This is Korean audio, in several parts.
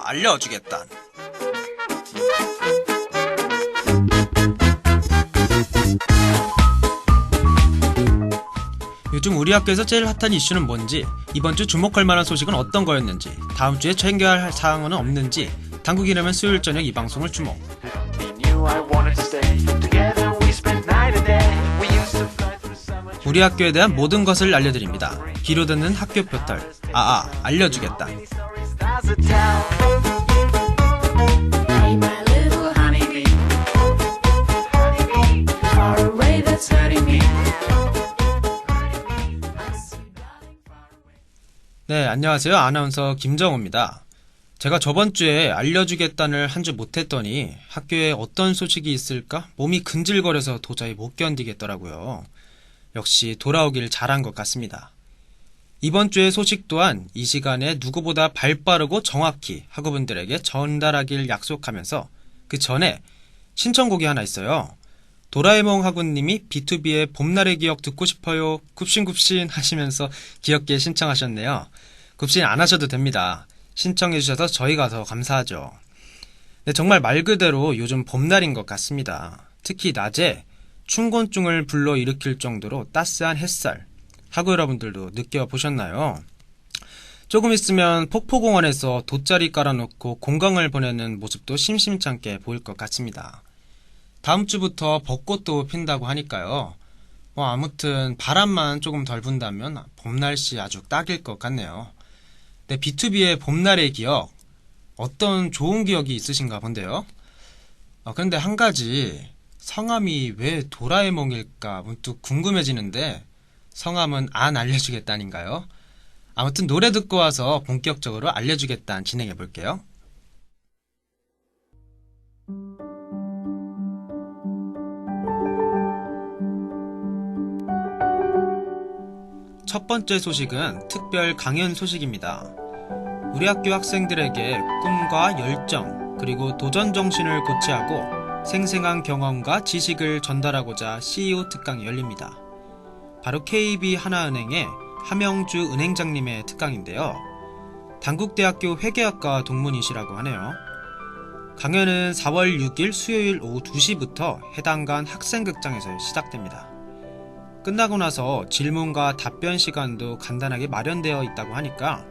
알려주겠다. 요즘 우리 학교에서 제일 핫한 이슈는 뭔지, 이번 주 주목할 만한 소식은 어떤 거였는지, 다음 주에 챙겨야 할 사항은 없는지, 당국이라면 수요일 저녁 이 방송을 주목. 우리 학교에 대한 모든 것을 알려드립니다. 귀로 듣는 학교 표털. 알려주겠다. 네, 안녕하세요. 아나운서 김정우입니다. 제가 저번주에 알려주겠다를 한 주 못했더니 학교에 어떤 소식이 있을까 몸이 근질거려서 도저히 못 견디겠더라고요. 역시 돌아오길 잘한 것 같습니다. 이번 주의 소식 또한 이 시간에 누구보다 발빠르고 정확히 학우분들에게 전달하길 약속하면서 그 전에 신청곡이 하나 있어요. 도라에몽 학우님이 B2B의 봄날의 기억 듣고 싶어요. 굽신굽신 하시면서 귀엽게 신청하셨네요. 굽신 안 하셔도 됩니다. 신청해주셔서 저희가 더 감사하죠. 네, 정말 말 그대로 요즘 봄날인 것 같습니다. 특히 낮에 춘곤증을 불러일으킬 정도로 따스한 햇살, 학우 여러분들도 느껴보셨나요? 조금 있으면 폭포공원에서 돗자리 깔아놓고 공강을 보내는 모습도 심심찮게 보일 것 같습니다. 다음 주부터 벚꽃도 핀다고 하니까요. 아무튼 바람만 조금 덜 분다면 봄 날씨 아주 딱일 것 같네요. 네, B2B의 봄날의 기억, 어떤 좋은 기억이 있으신가 본데요. 그런데 한 가지, 성함이 왜 도라에몽일까 문득 궁금해지는데 성함은 안 알려주겠다닌가요? 아무튼 노래 듣고 와서 본격적으로 알려주겠다 진행해 볼게요. 첫 번째 소식은 특별 강연 소식입니다. 우리 학교 학생들에게 꿈과 열정 그리고 도전 정신을 고취하고 생생한 경험과 지식을 전달하고자 CEO 특강이 열립니다. 바로 KB 하나은행의 함영주 은행장님의 특강인데요. 단국대학교 회계학과 동문이시라고 하네요. 강연은 4월 6일 수요일 오후 2시부터 해당관 학생극장에서 시작됩니다. 끝나고 나서 질문과 답변 시간도 간단하게 마련되어 있다고 하니까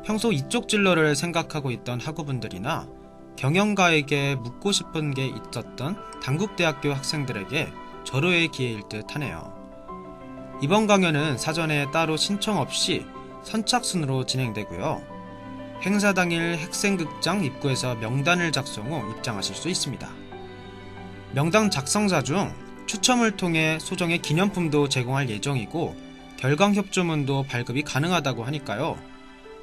평소 이쪽 진로를 생각하고 있던 학우분들이나 경영가에게 묻고 싶은 게 있었던 단국대학교 학생들에게 절호의 기회일 듯 하네요. 이번 강연은 사전에 따로 신청 없이 선착순으로 진행되고요. 행사 당일 학생극장 입구에서 명단을 작성 후 입장하실 수 있습니다. 명단 작성자 중 추첨을 통해 소정의 기념품도 제공할 예정이고 결강협조문도 발급이 가능하다고 하니까요.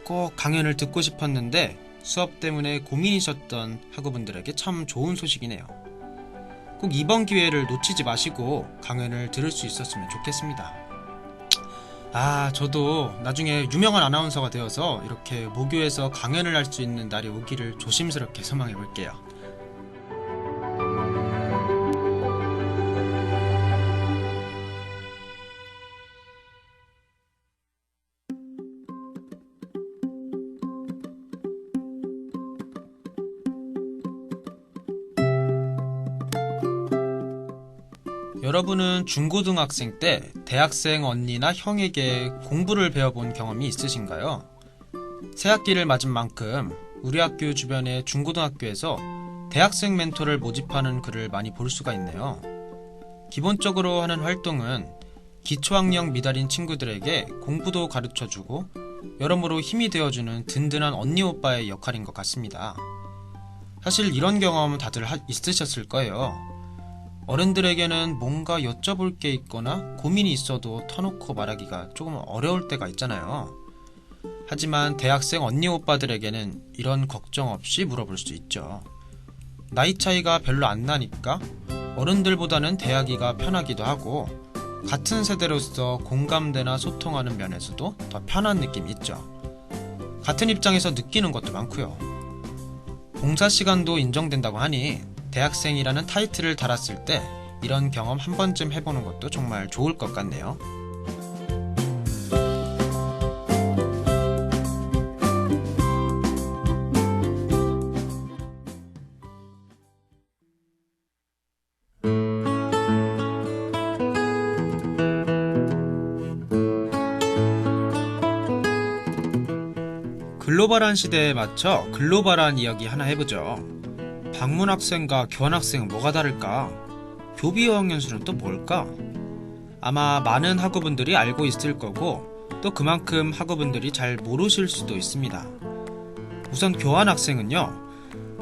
꼭 강연을 듣고 싶었는데 수업 때문에 고민이셨던 학우분들에게 참 좋은 소식이네요. 꼭 이번 기회를 놓치지 마시고 강연을 들을 수 있었으면 좋겠습니다. 저도 나중에 유명한 아나운서가 되어서 이렇게 모교에서 강연을 할 수 있는 날이 오기를 조심스럽게 소망해 볼게요. 여러분은 중고등학생 때 대학생 언니나 형에게 공부를 배워본 경험이 있으신가요? 새학기를 맞은 만큼 우리 학교 주변의 중고등학교에서 대학생 멘토를 모집하는 글을 많이 볼 수가 있네요. 기본적으로 하는 활동은 기초학력 미달인 친구들에게 공부도 가르쳐주고 여러모로 힘이 되어주는 든든한 언니 오빠의 역할인 것 같습니다. 사실 이런 경험은 다들 있으셨을 거예요. 어른들에게는 뭔가 여쭤볼 게 있거나 고민이 있어도 터놓고 말하기가 조금 어려울 때가 있잖아요. 하지만 대학생 언니 오빠들에게는 이런 걱정 없이 물어볼 수 있죠. 나이 차이가 별로 안 나니까 어른들보다는 대하기가 편하기도 하고 같은 세대로서 공감대나 소통하는 면에서도 더 편한 느낌이 있죠. 같은 입장에서 느끼는 것도 많고요. 봉사 시간도 인정된다고 하니 대학생이라는 타이틀을 달았을 때 이런 경험 한 번쯤 해보는 것도 정말 좋을 것 같네요. 글로벌한 시대에 맞춰 글로벌한 이야기 하나 해보죠. 방문학생과 교환학생은 뭐가 다를까? 교비 어학연수는 또 뭘까? 아마 많은 학우분들이 알고 있을 거고 또 그만큼 학우분들이 잘 모르실 수도 있습니다. 우선 교환학생은요,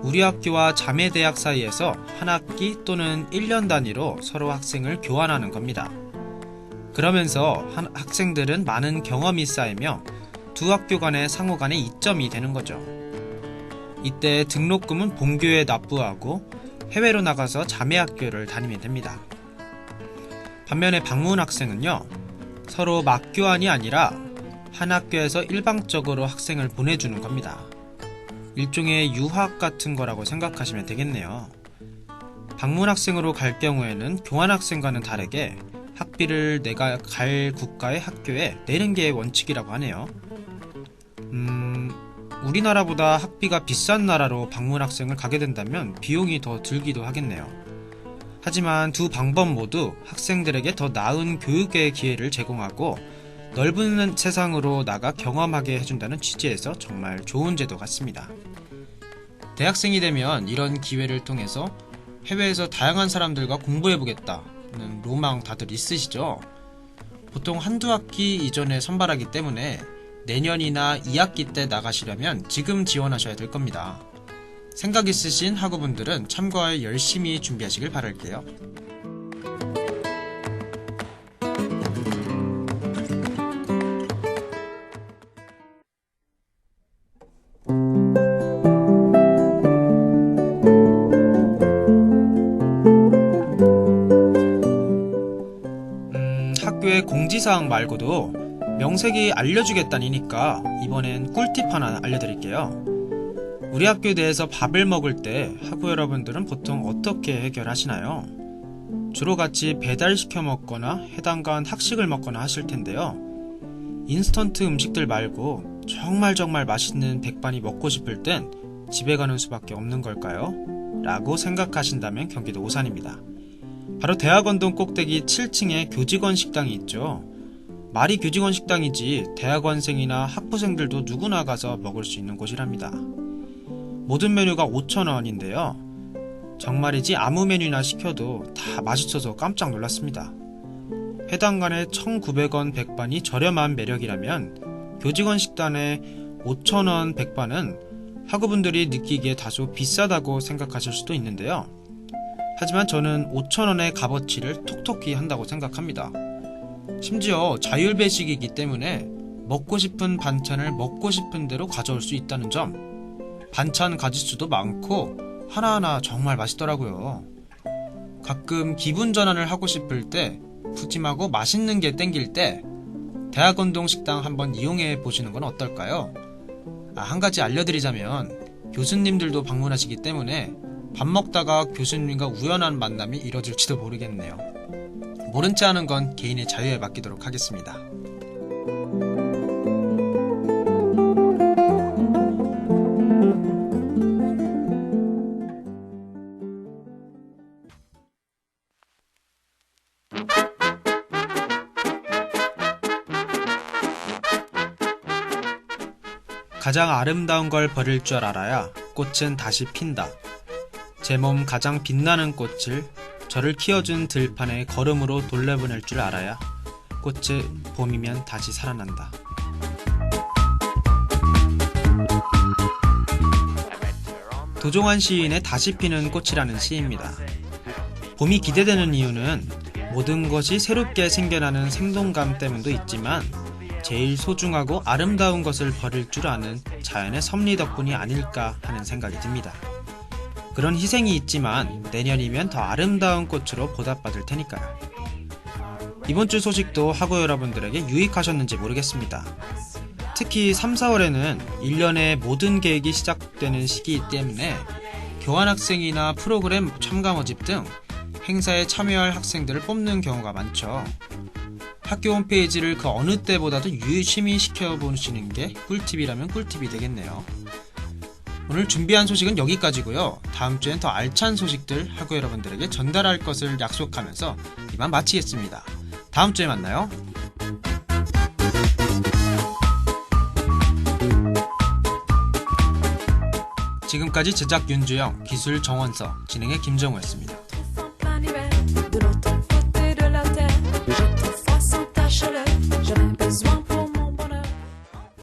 우리 학교와 자매대학 사이에서 한 학기 또는 1년 단위로 서로 학생을 교환하는 겁니다. 그러면서 학생들은 많은 경험이 쌓이며 두 학교 간의 상호 간의 이점이 되는 거죠. 이때 등록금은 본교에 납부하고 해외로 나가서 자매학교를 다니면 됩니다. 반면에 방문학생은요, 서로 막교환이 아니라 한 학교에서 일방적으로 학생을 보내주는 겁니다. 일종의 유학 같은 거라고 생각하시면 되겠네요. 방문학생으로 갈 경우에는 교환학생과는 다르게 학비를 내가 갈 국가의 학교에 내는 게 원칙이라고 하네요. 우리나라보다 학비가 비싼 나라로 방문학생을 가게 된다면 비용이 더 들기도 하겠네요. 하지만 두 방법 모두 학생들에게 더 나은 교육의 기회를 제공하고 넓은 세상으로 나가 경험하게 해준다는 취지에서 정말 좋은 제도 같습니다. 대학생이 되면 이런 기회를 통해서 해외에서 다양한 사람들과 공부해보겠다는 로망 다들 있으시죠? 보통 한두 학기 이전에 선발하기 때문에 내년이나 2학기 때 나가시려면 지금 지원하셔야 될 겁니다. 생각 있으신 학우분들은 참고하여 열심히 준비하시길 바랄게요. 학교의 공지사항 말고도 명색이 알려주겠다니까 이번엔 꿀팁 하나 알려드릴게요. 우리 학교에 대해서 밥을 먹을 때 학우 여러분들은 보통 어떻게 해결하시나요? 주로 같이 배달시켜 먹거나 해당간 학식을 먹거나 하실 텐데요. 인스턴트 음식들 말고 정말 맛있는 백반이 먹고 싶을 땐 집에 가는 수밖에 없는 걸까요? 라고 생각하신다면 경기도 오산입니다. 바로 대학원동 꼭대기 7층에 교직원 식당이 있죠. 말이 교직원 식당이지 대학원생이나 학부생들도 누구나 가서 먹을 수 있는 곳이랍니다. 모든 메뉴가 5,000원인데요. 정말이지 아무 메뉴나 시켜도 다 맛있어서 깜짝 놀랐습니다. 해당간의 1,900원 백반이 저렴한 매력이라면 교직원 식단의 5,000원 백반은 학우분들이 느끼기에 다소 비싸다고 생각하실 수도 있는데요. 하지만 저는 5,000원의 값어치를 톡톡히 한다고 생각합니다. 심지어 자율배식이기 때문에 먹고 싶은 반찬을 먹고 싶은 대로 가져올 수 있다는 점, 반찬 가짓수도 많고 하나하나 정말 맛있더라고요. 가끔 기분 전환을 하고 싶을 때, 푸짐하고 맛있는 게 땡길 때 대학원동 식당 한번 이용해 보시는 건 어떨까요? 한 가지 알려드리자면 교수님들도 방문하시기 때문에 밥 먹다가 교수님과 우연한 만남이 이뤄질지도 모르겠네요. 모른 체 하는 건 개인의 자유에 맡기도록 하겠습니다. 가장 아름다운 걸 버릴 줄 알아야 꽃은 다시 핀다. 제 몸 가장 빛나는 꽃을 저를 키워준 들판에 걸음으로 돌려보낼 줄 알아야 꽃은 봄이면 다시 살아난다. 도종환 시인의 다시 피는 꽃이라는 시입니다. 봄이 기대되는 이유는 모든 것이 새롭게 생겨나는 생동감 때문도 있지만 제일 소중하고 아름다운 것을 버릴 줄 아는 자연의 섭리 덕분이 아닐까 하는 생각이 듭니다. 그런 희생이 있지만 내년이면 더 아름다운 꽃으로 보답받을 테니까요. 이번 주 소식도 학우 여러분들에게 유익하셨는지 모르겠습니다. 특히 3, 4월에는 1년의 모든 계획이 시작되는 시기이기 때문에 교환학생이나 프로그램 참가 모집 등 행사에 참여할 학생들을 뽑는 경우가 많죠. 학교 홈페이지를 그 어느 때보다도 유심히 시켜보시는 게 꿀팁이라면 꿀팁이 되겠네요. 오늘 준비한 소식은 여기까지고요. 다음 주엔 더 알찬 소식들 학우 여러분들에게 전달할 것을 약속하면서 이만 마치겠습니다. 다음 주에 만나요. 지금까지 제작 윤주영, 기술 정원석, 진행의 김정우였습니다.